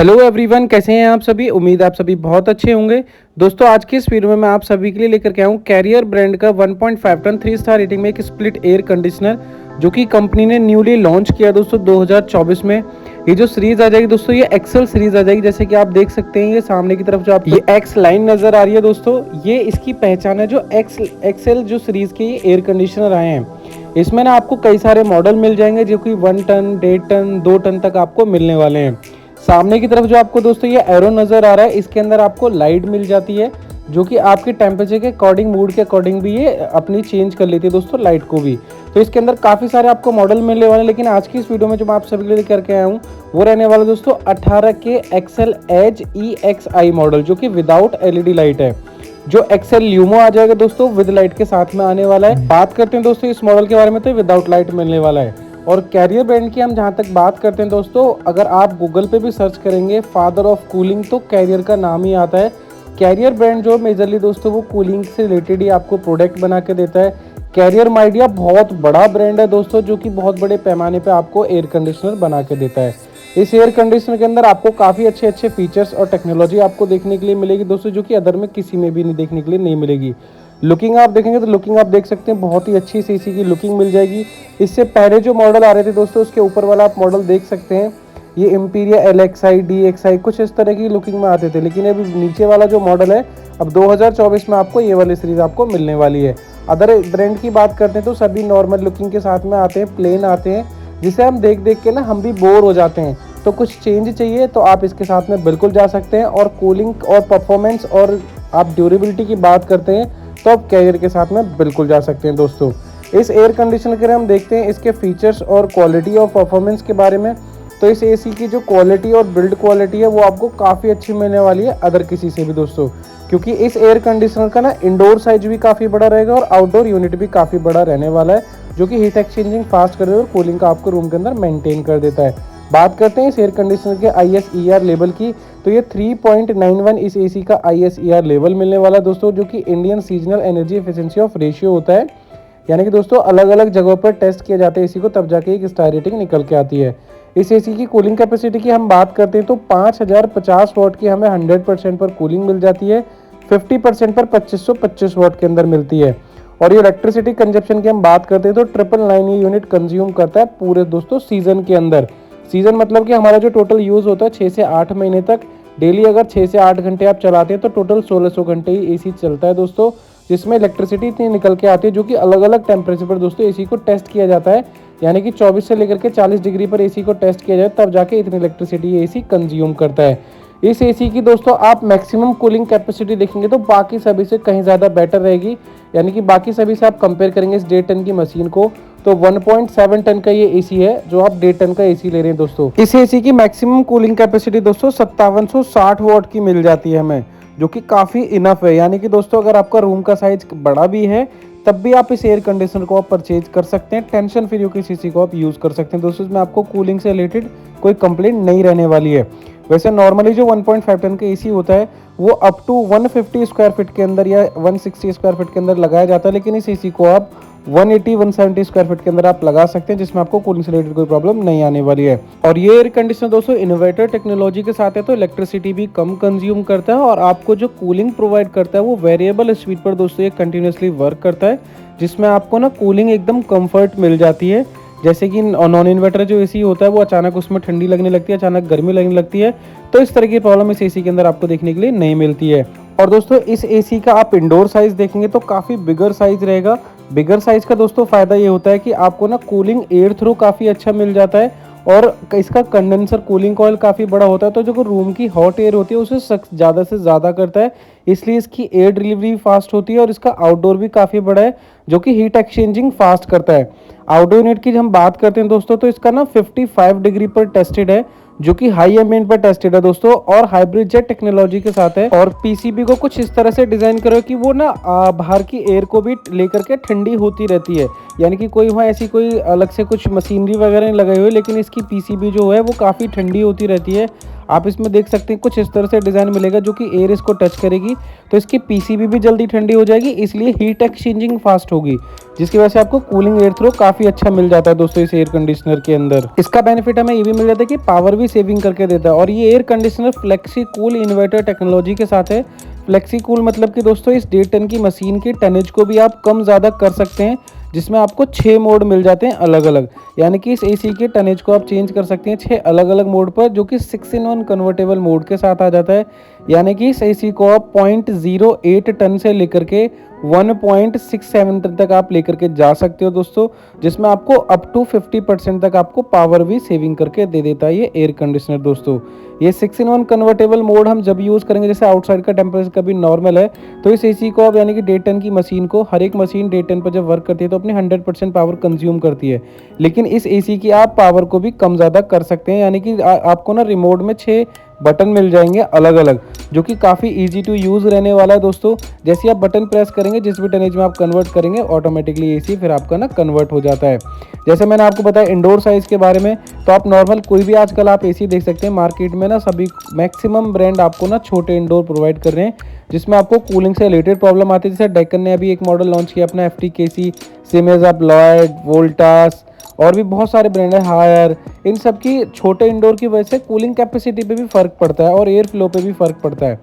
Hello everyone, कैसे हैं आप सभी। उम्मीद आप सभी बहुत अच्छे होंगे। दोस्तों आज की इस वीडियो में मैं आप सभी के लिए लेकर के आया हूँ कैरियर ब्रांड का 1.5 टन 3 स्टार रेटिंग में एक स्प्लिट एयर कंडीशनर जो कि कंपनी ने न्यूली लॉन्च किया दोस्तों 2024 में। ये जो सीरीज आ जाएगी दोस्तों, ये एक्सेल सीरीज आ जाएगी। जैसे कि आप देख सकते हैं, ये सामने की तरफ जो आप ये एक्स लाइन नजर आ रही है दोस्तों, ये इसकी पहचान है। जो एक्सेल जो सीरीज के ये एयर कंडीशनर आए हैं, इसमें ना आपको कई सारे मॉडल मिल जाएंगे जो कि 1 टन, 1.5 टन, 2 टन तक आपको मिलने वाले हैं। सामने की तरफ जो आपको दोस्तों ये एरो नज़र आ रहा है, इसके अंदर आपको लाइट मिल जाती है जो कि आपके टेम्परेचर के अकॉर्डिंग, मूड के अकॉर्डिंग भी ये अपनी चेंज कर लेती है दोस्तों लाइट को भी। तो इसके अंदर काफ़ी सारे आपको मॉडल मिलने वाले हैं, लेकिन आज की इस वीडियो में जो मैं आप सभी के लिए करके आया हूँ वो रहने वाला दोस्तों 18 के एक्सेल एज EXI मॉडल, जो कि विदाउट LED लाइट है। जो एक्सेल ल्यूमो आ जाएगा दोस्तों विद लाइट के साथ में आने वाला है। बात करते हैं दोस्तों इस मॉडल के बारे में, तो विदाउट लाइट मिलने वाला है। और कैरियर ब्रांड की हम जहाँ तक बात करते हैं दोस्तों, अगर आप गूगल पे भी सर्च करेंगे फादर ऑफ कूलिंग, तो कैरियर का नाम ही आता है। कैरियर ब्रांड जो मेजरली दोस्तों वो कूलिंग से रिलेटेड ही आपको प्रोडक्ट बना के देता है। कैरियर माइडिया बहुत बड़ा ब्रांड है दोस्तों, जो कि बहुत बड़े पैमाने पे आपको एयर कंडीशनर बना के देता है। इस एयर कंडीशनर के अंदर आपको काफ़ी अच्छे अच्छे फीचर्स और टेक्नोलॉजी आपको देखने के लिए मिलेगी दोस्तों, जो कि अदर में किसी में भी नहीं देखने के लिए नहीं मिलेगी। लुकिंग आप देखेंगे तो लुकिंग आप देख सकते हैं, बहुत ही अच्छी सी की लुकिंग मिल जाएगी। इससे पहले जो मॉडल आ रहे थे दोस्तों, उसके ऊपर वाला आप मॉडल देख सकते हैं, ये इम्पीरिया LXI DXI कुछ इस तरह की लुकिंग में आते थे। लेकिन अभी नीचे वाला जो मॉडल है, अब 2024 में आपको ये वाली सीरीज आपको मिलने वाली है। अदर ब्रांड की बात करते हैं तो सभी नॉर्मल लुकिंग के साथ में आते हैं, प्लेन आते हैं, जिसे हम देख देख के ना हम भी बोर हो जाते हैं। तो कुछ चेंज चाहिए तो आप इसके साथ में बिल्कुल जा सकते हैं। और कूलिंग और परफॉर्मेंस और आप ड्यूरेबिलिटी की बात करते हैं तो आप कैरियर के साथ में बिल्कुल जा सकते हैं दोस्तों। इस एयर कंडीशनर के हम देखते हैं इसके फीचर्स और क्वालिटी और परफॉर्मेंस के बारे में। तो इस AC की जो क्वालिटी और बिल्ड क्वालिटी है वो आपको काफ़ी अच्छी मिलने वाली है अदर किसी से भी दोस्तों, क्योंकि इस एयर कंडीशनर का ना इंडोर साइज भी काफ़ी बड़ा रहेगा और आउटडोर यूनिट भी काफ़ी बड़ा रहने वाला है, जो कि हीट एक्सचेंजिंग फास्ट कर देता है और कूलिंग का आपको रूम के अंदर मेंटेन कर देता है। बात करते हैं इस एयर कंडीशनर के ISER लेवल की, तो ये 3.91 इस AC का ISER लेवल मिलने वाला है दोस्तों, जो कि Indian seasonal energy efficiency of ratio होता है। यानी कि दोस्तों अलग अलग जगहों पर टेस्ट किए जाते हैं AC को, तब जाके एक स्टार रेटिंग निकल के आती है। इस AC की कूलिंग कैपेसिटी की हम बात करते हैं तो 5050 वाट की हमें 100% पर कूलिंग मिल जाती है, 50% पर 2525 वाट के अंदर मिलती है। और ये इलेक्ट्रिसिटी कंजप्शन की हम बात करते हैं तो 999 ये यूनिट कंज्यूम करता है पूरे दोस्तों सीजन के अंदर। सीजन मतलब कि हमारा जो टोटल यूज़ होता है 6 से 8 महीने तक, डेली अगर 6 से 8 घंटे आप चलाते हैं तो टोटल 1600 घंटे ही AC चलता है दोस्तों, जिसमें इलेक्ट्रिसिटी इतनी निकल के आती है, जो कि अलग अलग टेम्परेचर पर दोस्तों AC को टेस्ट किया जाता है। यानी कि 24 से लेकर के 40 डिग्री पर AC को टेस्ट किया जाए, तब जाके इतनी इलेक्ट्रिसिटी AC कंज्यूम करता है। इस AC की दोस्तों आप मैक्सिमम कूलिंग कैपेसिटी देखेंगे तो बाकी सभी से कहीं ज़्यादा बेटर रहेगी। यानी कि बाकी सभी से आप कंपेयर करेंगे इस 1.5 टन की मशीन को, तो 1.7 टन का ये AC है जो आप 1.5 टन का AC ले रहे हैं दोस्तों। इस AC की मैक्सिमम कूलिंग कैपेसिटी दोस्तों 5760 वाट की मिल जाती है हमें, जो कि काफ़ी इनफ है। यानी कि दोस्तों अगर आपका रूम का साइज बड़ा भी है तब भी आप इस एयर कंडीशनर को आप परचेज कर सकते हैं, टेंशन फ्री होकर इस AC को आप यूज़ कर सकते हैं दोस्तों। इसमें आपको कूलिंग से रिलेटेड कोई कंप्लेंट नहीं रहने वाली है। वैसे नॉर्मली जो 1.5 टन का AC होता है वो अप टू 150 स्क्वायर फीट के अंदर या 160 स्क्वायर फीट के अंदर लगाया जाता है, लेकिन इस AC को आप 180-170 स्क्वायर फीट के अंदर आप लगा सकते हैं, जिसमें आपको कूलिंग से रिलेटेड कोई प्रॉब्लम नहीं आने वाली है। और ये एयर कंडीशनर दोस्तों इन्वर्टर टेक्नोलॉजी के साथ है, तो इलेक्ट्रिसिटी भी कम कंज्यूम करता है और आपको जो कूलिंग प्रोवाइड करता है वो वेरिएबल स्पीड पर दोस्तों ये कंटिन्यूसली वर्क करता है, जिसमें आपको ना कूलिंग एकदम कंफर्ट मिल जाती है। जैसे कि नॉन इन्वर्टर जो AC होता है वो अचानक उसमें ठंडी लगने लगती है, अचानक गर्मी लगने लगती है, तो इस तरह की प्रॉब्लम इस AC के अंदर आपको देखने के लिए नहीं मिलती है। और दोस्तों इस AC का आप इंडोर साइज देखेंगे तो काफ़ी बिगर साइज रहेगा। बिगर साइज का दोस्तों फ़ायदा ये होता है कि आपको ना कूलिंग एयर थ्रू काफ़ी अच्छा मिल जाता है, और इसका कंडेंसर कूलिंग कॉइल काफ़ी बड़ा होता है, तो जो रूम की हॉट एयर होती है उसे ज़्यादा से ज़्यादा करता है, इसलिए इसकी एयर डिलीवरी फास्ट होती है। और इसका आउटडोर भी काफ़ी बड़ा है, जो कि हीट एक्सचेंजिंग फास्ट करता है। आउटडोर यूनिट की हम बात करते हैं दोस्तों, तो इसका ना 55 डिग्री पर टेस्टेड है, जो कि हाई एम्बिएंट पर टेस्टेड है दोस्तों, और हाइब्रिड जेट टेक्नोलॉजी के साथ है। और PCB को कुछ इस तरह से डिजाइन करो कि वो ना बाहर की एयर को भी लेकर के ठंडी होती रहती है। यानी कि कोई वहाँ ऐसी कोई अलग से कुछ मशीनरी वगैरह नहीं लगाई हुई, लेकिन इसकी PCB जो है वो काफ़ी ठंडी होती रहती है। आप इसमें देख सकते हैं कुछ इस तरह से डिज़ाइन मिलेगा जो कि एयर इसको टच करेगी तो इसकी पीसीबी भी जल्दी ठंडी हो जाएगी, इसलिए हीट एक्सचेंजिंग फास्ट होगी, जिसकी वजह से आपको कूलिंग एयर थ्रो काफ़ी अच्छा मिल जाता है दोस्तों इस एयर कंडीशनर के अंदर। इसका बेनिफिट हमें ये भी मिल जाता है कि पावर भी सेविंग करके देता है। और ये air conditioner flexi cool inverter technology के साथ है। फ्लेक्सी कूल मतलब कि दोस्तों इस 1.5 टन की मशीन की टनेज को भी आप कम ज़्यादा कर सकते हैं, जिसमें आपको 6 मोड मिल जाते हैं अलग अलग, यानी कि इस एसी के टनेज को आप चेंज कर सकते हैं 6 अलग अलग मोड पर, जो कि 6-in-1 कन्वर्टेबल मोड के साथ आ जाता है। यानी कि इस एसी को आप 0.08 टन से लेकर के 1.67 टन तक आप लेकर के जा सकते हो दोस्तों, जिसमें आपको अप टू 50% तक आपको पावर भी सेविंग करके दे देता है ये एयर कंडीशनर दोस्तों। ये 6-in-1 कन्वर्टेबल मोड हम जब यूज़ करेंगे, जैसे आउटसाइड का टेम्परेचर कभी नॉर्मल है, तो इस एसी को आप यानी कि 1.5 टन की मशीन को, हर एक मशीन 1.5 टन पर जब वर्क करती है तो अपनी 100% पावर कंज्यूम करती है, लेकिन इस एसी की आप पावर को भी कम ज़्यादा कर सकते हैं। यानी कि आपको ना रिमोट में 6 बटन मिल जाएंगे अलग अलग, जो कि काफ़ी इजी टू यूज़ रहने वाला है दोस्तों। जैसे आप बटन प्रेस करेंगे, जिस भी टनेज में आप कन्वर्ट करेंगे, ऑटोमेटिकली एसी फिर आपका ना कन्वर्ट हो जाता है। जैसे मैंने आपको बताया इंडोर साइज़ के बारे में, तो आप नॉर्मल कोई भी आजकल आप एसी देख सकते हैं मार्केट में ना, सभी मैक्सिमम ब्रांड आपको ना छोटे इंडोर प्रोवाइड कर रहे हैं, जिसमें आपको कूलिंग से रिलेटेड प्रॉब्लम आती है। जैसे डेक्कन ने अभी एक मॉडल लॉन्च किया अपना FTKC, सिमेज आप लॉयड, वोल्टास और भी बहुत सारे ब्रांड है, हायर। इन सब की छोटे इंडोर की वजह से कूलिंग कैपेसिटी पे भी फ़र्क पड़ता है और एयर फ्लो पे भी फ़र्क पड़ता है।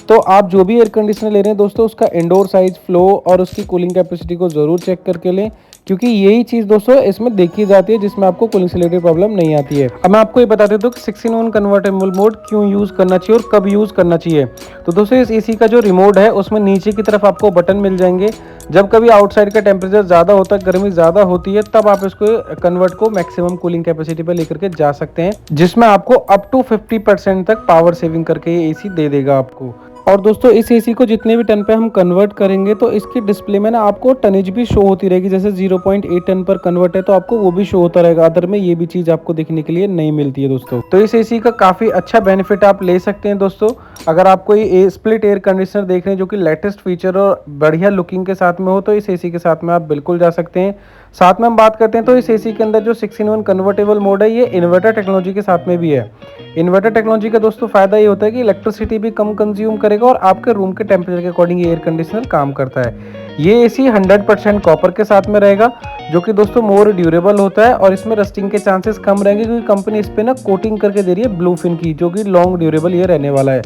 तो आप जो भी एयर कंडीशनर ले रहे हैं दोस्तों, उसका इंडोर साइज, फ्लो और उसकी कूलिंग कैपेसिटी को ज़रूर चेक करके लें, क्योंकि यही चीज़ दोस्तों इसमें देखी जाती है जिसमें आपको कूलिंग से रिलेटेड प्रॉब्लम नहीं आती है। अब मैं आपको ये बता देता हूँ कि 6-in-1 कन्वर्टेबल मोड क्यों यूज़ करना चाहिए और कब यूज़ करना चाहिए। तो दोस्तों इस एसी का जो रिमोट है उसमें नीचे की तरफ आपको बटन मिल जाएंगे। जब कभी आउटसाइड का टेम्परेचर ज़्यादा होता है, गर्मी ज़्यादा होती है, तब आप इसको कन्वर्ट को मैक्सिमम कूलिंग कैपेसिटी पर लेकर के जा सकते हैं, जिसमें आपको अप टू 50% तक पावर सेविंग करके ये एसी दे देगा आपको। और दोस्तों इस एसी को जितने भी टन पे हम कन्वर्ट करेंगे, तो इसकी डिस्प्ले में ना आपको टनेज भी शो होती रहेगी। जैसे 0.8 टन पर कन्वर्ट है तो आपको वो भी शो होता रहेगा, अदर में ये भी चीज़ आपको देखने के लिए नहीं मिलती है दोस्तों। तो इस एसी का काफ़ी अच्छा बेनिफिट आप ले सकते हैं दोस्तों। अगर आपको ये स्प्लिट एयर कंडीशनर देख रहे हैं जो कि लेटेस्ट फीचर और बढ़िया लुकिंग के साथ में हो, तो इस एसी के साथ में आप बिल्कुल जा सकते हैं। साथ में हम बात करते हैं तो इस एसी के अंदर जो 6-in-1 कन्वर्टेबल मोड है, ये इन्वर्टर टेक्नोलॉजी के साथ में भी है। इन्वर्टर टेक्नोलॉजी का दोस्तों फायदा ये होता है कि इलेक्ट्रिसिटी भी कम कंज्यूम करेगा और आपके रूम के टेम्परेचर के अकॉर्डिंग ये एयर कंडीशनर काम करता है। ये एसी 100% कॉपर के साथ में रहेगा, जो कि दोस्तों मोर ड्यूरेबल होता है और इसमें रस्टिंग के चांसेस कम रहेंगे, क्योंकि कंपनी इस पे ना कोटिंग करके दे रही है ब्लूफिन की, जो कि लॉन्ग ड्यूरेबल ये रहने वाला है।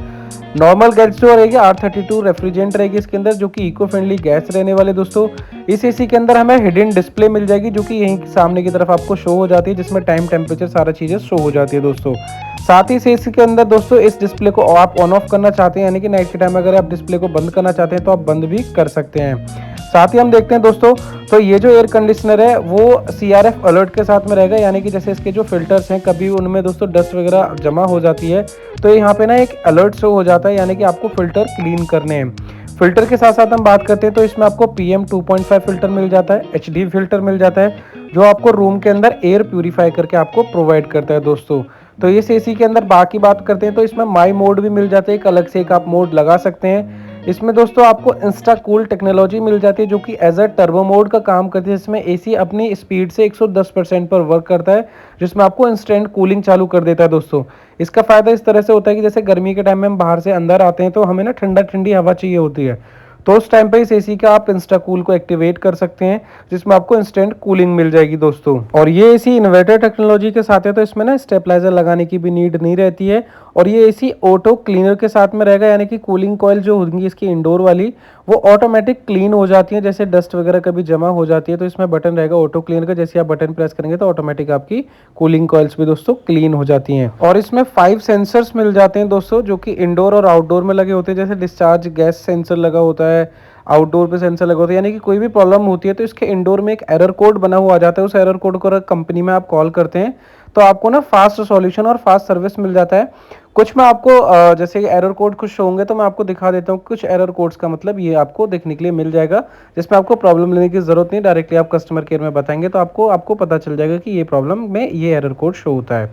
नॉर्मल गैस जो रहेगी R32 रेफ्रिजरेंट रहेगी इसके अंदर, जो कि इको फ्रेंडली गैस रहने वाले दोस्तों। इस एसी के अंदर हमें हिडन डिस्प्ले मिल जाएगी, जो कि यहीं सामने की तरफ आपको शो हो जाती है, जिसमें टाइम, टेम्परेचर सारा चीज़ें शो हो जाती है दोस्तों। साथ ही इस एसी के अंदर दोस्तों इस डिस्प्ले को आप ऑन ऑफ करना चाहते हैं, यानी कि नाइट के टाइम अगर आप डिस्प्ले को बंद करना चाहते हैं तो आप बंद भी कर सकते हैं। साथ ही हम देखते हैं दोस्तों, तो ये जो एयर कंडीशनर है वो CRF अलर्ट के साथ में रहेगा, यानी कि जैसे इसके जो फिल्टर्स हैं कभी उनमें दोस्तों डस्ट वगैरह जमा हो जाती है, तो यहाँ पे ना एक अलर्ट शो हो जाता है, यानी कि आपको फिल्टर क्लीन करने हैं। फिल्टर के साथ साथ हम बात करते हैं तो इसमें आपको PM 2.5 फिल्टर मिल जाता है, HD फिल्टर मिल जाता है, जो आपको रूम के अंदर एयर प्यूरीफाई करके आपको प्रोवाइड करता है दोस्तों। तो इस एसी के अंदर बाकी बात करते हैं तो इसमें माई मोड भी मिल जाता है, एक अलग से एक आप मोड लगा सकते हैं। इसमें दोस्तों आपको इंस्टा कूल टेक्नोलॉजी मिल जाती है, जो कि एज अ टर्बो मोड का काम करती है, जिसमें एसी अपनी स्पीड से 110% पर वर्क करता है, जिसमें आपको इंस्टेंट कूलिंग चालू कर देता है दोस्तों। इसका फायदा इस तरह से होता है कि जैसे गर्मी के टाइम में हम बाहर से अंदर आते हैं तो हमें ना ठंडा ठंडी हवा चाहिए होती है, तो उस टाइम पे इस एसी का आप इंस्टा कूल को एक्टिवेट कर सकते हैं, जिसमें आपको इंस्टेंट कूलिंग मिल जाएगी दोस्तों। और ये एसी इन्वर्टर टेक्नोलॉजी के साथ है, तो इसमें ना स्टेबलाइजर लगाने की भी नीड नहीं रहती है। और ये एसी ऑटो क्लीनर के साथ में रहेगा, यानी कि कूलिंग कॉइल जो होंगी इसकी इंडोर वाली, वो ऑटोमेटिक क्लीन हो जाती है। जैसे डस्ट वगैरह कभी जमा हो जाती है तो इसमें बटन रहेगा ऑटो क्लीनर का, जैसे आप बटन प्रेस करेंगे तो ऑटोमेटिक आपकी कूलिंग कॉइल्स भी दोस्तों क्लीन हो जाती हैं। और इसमें 5 सेंसर्स मिल जाते हैं दोस्तों, जो कि इंडोर और आउटडोर में लगे होते हैं। जैसे डिस्चार्ज गैस सेंसर लगा होता है, आउटडोर पे सेंसर लगा होता है, यानी कि कोई भी प्रॉब्लम होती है तो इसके इंडोर में एक एरर कोड बना हुआ आ जाता है। उस एरर कोड को अगर कंपनी में आप कॉल करते हैं तो आपको ना फास्ट सॉल्यूशन और फास्ट सर्विस मिल जाता है। कुछ मैं आपको जैसे एरर कोड कुछ शो होंगे तो मैं आपको दिखा देता हूँ। कुछ एरर कोड्स का मतलब ये आपको देखने के लिए मिल जाएगा, जिसमें आपको प्रॉब्लम लेने की ज़रूरत नहीं, डायरेक्टली आप कस्टमर केयर में बताएंगे तो आपको पता चल जाएगा कि ये प्रॉब्लम में ये एरर कोड शो होता है।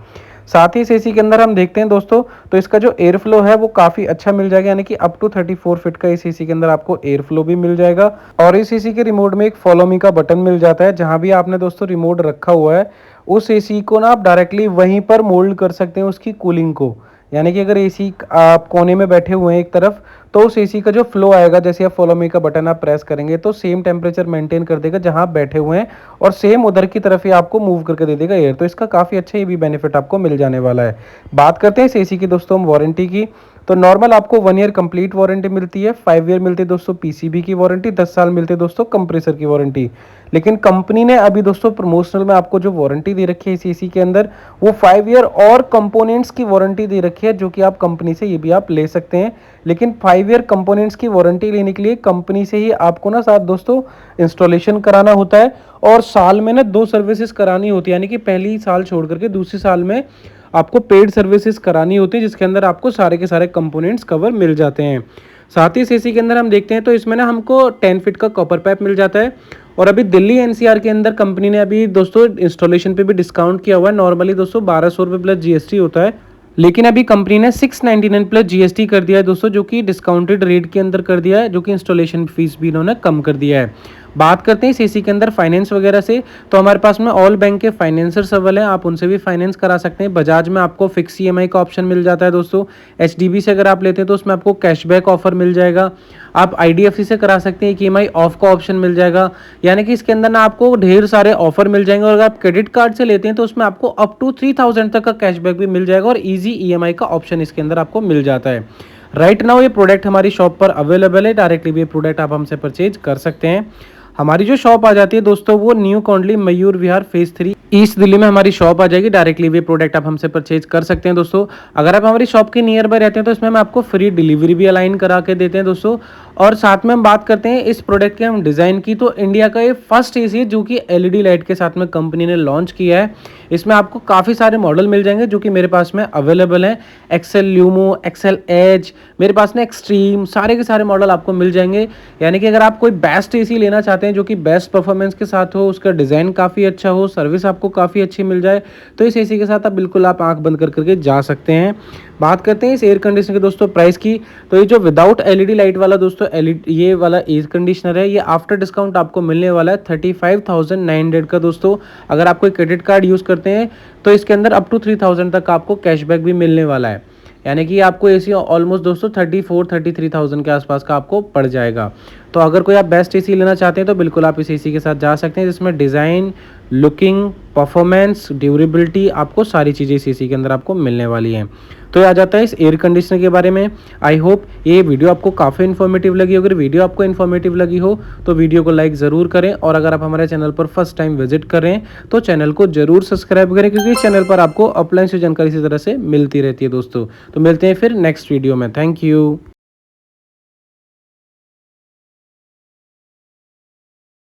साथ ही इस एसी के अंदर हम देखते हैं दोस्तों, तो इसका जो एयर फ्लो है वो काफ़ी अच्छा मिल जाएगा, यानी कि अप टू 34 फीट का इस एसी के अंदर आपको एयर फ्लो भी मिल जाएगा। और इस एसी के रिमोट में एक फॉलो मी का बटन मिल जाता है, जहां भी आपने दोस्तों रिमोट रखा हुआ है उस एसी को ना आप डायरेक्टली वहीं पर मोल्ड कर सकते हैं उसकी कूलिंग को, यानी कि अगर एसी आप कोने में बैठे हुए हैं एक तरफ, तो उस एसी का जो फ्लो आएगा, जैसे आप फॉलो मी का बटन आप प्रेस करेंगे तो सेम टेम्परेचर मेंटेन कर देगा जहां आप बैठे हुए हैं, और सेम उधर की तरफ ही आपको मूव करके दे देगा एयर। तो इसका काफ़ी अच्छा ये भी बेनिफिट आपको मिल जाने वाला है। बात करते हैं इस एसी की दोस्तों हम वारंटी की। तो नॉर्मल आपको 1 ईयर कंप्लीट वारंटी मिलती है, 5 ईयर मिलती है दोस्तों पीसीबी की वारंटी, 10 साल मिलती है दोस्तों कंप्रेसर की वारंटी। लेकिन कंपनी ने अभी दोस्तों प्रमोशनल में आपको जो वारंटी दे रखी है इस एसी के अंदर, वो 5 ईयर और कंपोनेंट्स की वारंटी दे रखी है, जो कि आप कंपनी से ये भी आप ले सकते हैं। लेकिन 5 ईयर कंपोनेंट्स की वारंटी लेने के लिए कंपनी से ही आपको ना साथ दोस्तों इंस्टॉलेशन कराना होता है, और साल में ना 2 सर्विसेज करानी होती है। यानी कि पहली साल छोड़ करके दूसरी साल में आपको पेड सर्विसेज करानी होती है, जिसके अंदर आपको सारे के सारे कंपोनेंट्स कवर मिल जाते हैं। साथ ही इस एसी के अंदर हम देखते हैं तो इसमें ना हमको 10 फीट का कॉपर पाइप मिल जाता है। और अभी दिल्ली एनसीआर के अंदर कंपनी ने अभी दोस्तों इंस्टॉलेशन पे भी डिस्काउंट किया हुआ है। नॉर्मली दोस्तों 1200 रुपये प्लस जीएसटी होता है, लेकिन अभी कंपनी ने 699 प्लस जीएसटी कर दिया है दोस्तों, जो कि डिस्काउंटेड रेट के अंदर कर दिया है, जो कि इंस्टॉलेशन फीस भी इन्होंने कम कर दिया है। बात करते हैं इस एसी के अंदर फाइनेंस वगैरह से, तो हमारे पास में ऑल बैंक के फाइनेंसर्स अवेलेबल हैं, आप उनसे भी फाइनेंस करा सकते हैं। बजाज में आपको फिक्स ईएमआई का ऑप्शन मिल जाता है दोस्तों। एचडीबी से अगर आप लेते हैं तो उसमें आपको कैशबैक ऑफर मिल जाएगा। आप आईडीएफसी से करा सकते हैं, एक ईएमआई ऑफ का ऑप्शन मिल जाएगा। यानी कि इसके अंदर ना आपको ढेर सारे ऑफर मिल जाएंगे, और अगर आप क्रेडिट कार्ड से लेते हैं तो उसमें आपको अप टू 3000 तक का कैशबैक भी मिल जाएगा, और ईजी ईएमआई का ऑप्शन इसके अंदर आपको मिल जाता है। राइट नाउ ये प्रोडक्ट हमारी शॉप पर अवेलेबल है, डायरेक्टली भी ये प्रोडक्ट आप हमसे परचेज कर सकते हैं। हमारी जो शॉप आ जाती है दोस्तों वो new कौंडली Mayur Vihar phase 3 east Delhi में हमारी शॉप आ जाएगी। डायरेक्टली भी प्रोडक्ट आप हमसे परचेज कर सकते हैं दोस्तों। अगर आप हमारी शॉप के नियर बाय रहते हैं तो इसमें हम आपको फ्री डिलीवरी भी अलाइन करा के देते हैं दोस्तों। और साथ में हम बात करते हैं इस प्रोडक्ट के हम डिज़ाइन की, तो इंडिया का ये फर्स्ट एसी है जो कि एलईडी लाइट के साथ में कंपनी ने लॉन्च किया है। इसमें आपको काफ़ी सारे मॉडल मिल जाएंगे जो कि मेरे पास में अवेलेबल हैं। एक्सेल ल्यूमो, एक्सेल एज, मेरे पास में एक्सट्रीम, सारे के सारे मॉडल आपको मिल जाएंगे। यानी कि अगर आप कोई बेस्ट एसी लेना चाहते हैं जो कि बेस्ट परफॉर्मेंस के साथ हो, उसका डिज़ाइन काफ़ी अच्छा हो, सर्विस आपको काफ़ी अच्छी मिल जाए, तो इस एसी के साथ आप बिल्कुल आप आंख बंद कर करके जा सकते हैं। बात करते हैं इस एयर कंडीशनर के दोस्तों प्राइस की। तो ये जो विदाउट एलईडी लाइट वाला दोस्तों ये वाला एयर कंडीशनर है, ये आफ्टर डिस्काउंट आपको मिलने वाला है 35,900 का दोस्तों। अगर आप कोई क्रेडिट कार्ड यूज़ करते हैं तो इसके अंदर अप टू 3000 तक आपको कैशबैक भी मिलने वाला है। यानी कि आपको एसी ऑलमोस्ट दोस्तों 34-33,000 के आसपास का आपको पड़ जाएगा। तो अगर कोई आप बेस्ट एसी लेना चाहते हैं तो बिल्कुल आप इस एसी के साथ जा सकते हैं, जिसमें डिज़ाइन, लुकिंग, परफॉर्मेंस, ड्यूरेबिलिटी, आपको सारी चीज़ें इस एसी के अंदर आपको मिलने वाली हैं। तो ये आ जाता है इस एयर कंडीशनर के बारे में। आई होप ये वीडियो आपको काफ़ी इन्फॉर्मेटिव लगी। अगर वीडियो आपको इन्फॉर्मेटिव लगी हो तो वीडियो को लाइक ज़रूर करें, और अगर आप हमारे चैनल पर फर्स्ट टाइम विजिट कर रहे हैं तो चैनल को जरूर सब्सक्राइब करें, क्योंकि इस चैनल पर आपको अपलाइन से जानकारी इसी तरह से मिलती रहती है दोस्तों। तो मिलते हैं फिर नेक्स्ट वीडियो में। Thank you.